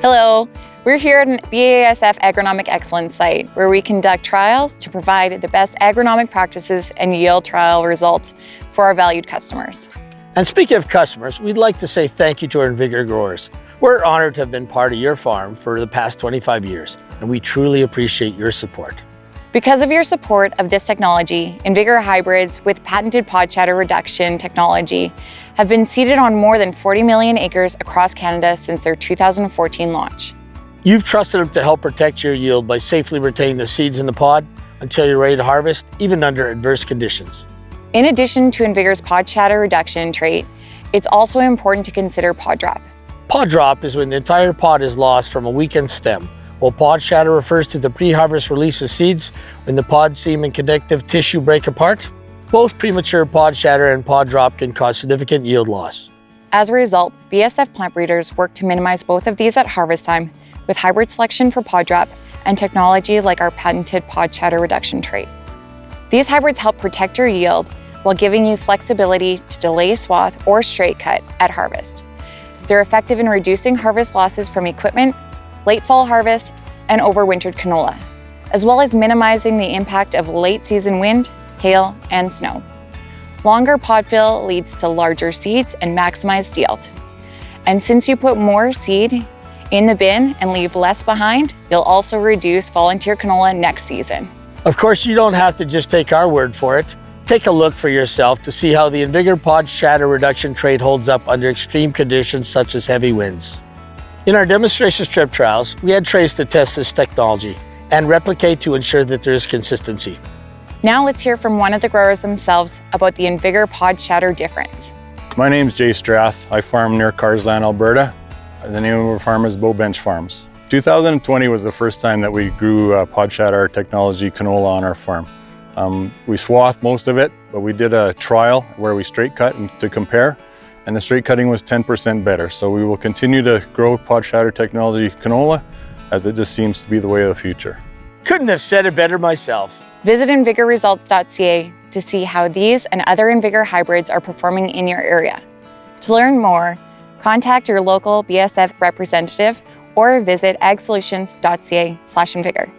Hello, we're here at an BASF Agronomic Excellence site where we conduct trials to provide the best agronomic practices and yield trial results for our valued customers. And speaking of customers, we'd like to say thank you to our InVigor growers. We're honored to have been part of your farm for the past 25 years, and we truly appreciate your support. Because of your support of this technology, InVigor hybrids with patented pod shatter reduction technology have been seeded on more than 40 million acres across Canada since their 2014 launch. You've trusted them to help protect your yield by safely retaining the seeds in the pod until you're ready to harvest, even under adverse conditions. In addition to InVigor's pod shatter reduction trait, it's also important to consider pod drop. Pod drop is when the entire pod is lost from a weakened stem, while pod shatter refers to the pre-harvest release of seeds when the pod seam and connective tissue break apart. Both premature pod shatter and pod drop can cause significant yield loss. As a result, BASF plant breeders work to minimize both of these at harvest time with hybrid selection for pod drop and technology like our patented pod shatter reduction trait. These hybrids help protect your yield while giving you flexibility to delay swath or straight cut at harvest. They're effective in reducing harvest losses from equipment, late fall harvest, and overwintered canola, as well as minimizing the impact of late season wind, hail, and snow. Longer pod fill leads to larger seeds and maximized yield. And since you put more seed in the bin and leave less behind, you'll also reduce volunteer canola next season. Of course, you don't have to just take our word for it. Take a look for yourself to see how the InVigor pod shatter reduction trait holds up under extreme conditions such as heavy winds. In our demonstration strip trials, we had trays to test this technology and replicate to ensure that there is consistency. Now let's hear from one of the growers themselves about the InVigor pod shatter difference. My name's Jay Strath. I farm near Carsland, Alberta. The name of our farm is Bow Bench Farms. 2020 was the first time that we grew pod shatter technology canola on our farm. We swathed most of it, but we did a trial where we straight cut to compare, and the straight cutting was 10% better. So we will continue to grow pod shatter technology canola as it just seems to be the way of the future. Couldn't have said it better myself. Visit InVigorResults.ca to see how these and other InVigor hybrids are performing in your area. To learn more, contact your local BASF representative or visit agsolutions.ca/InVigor.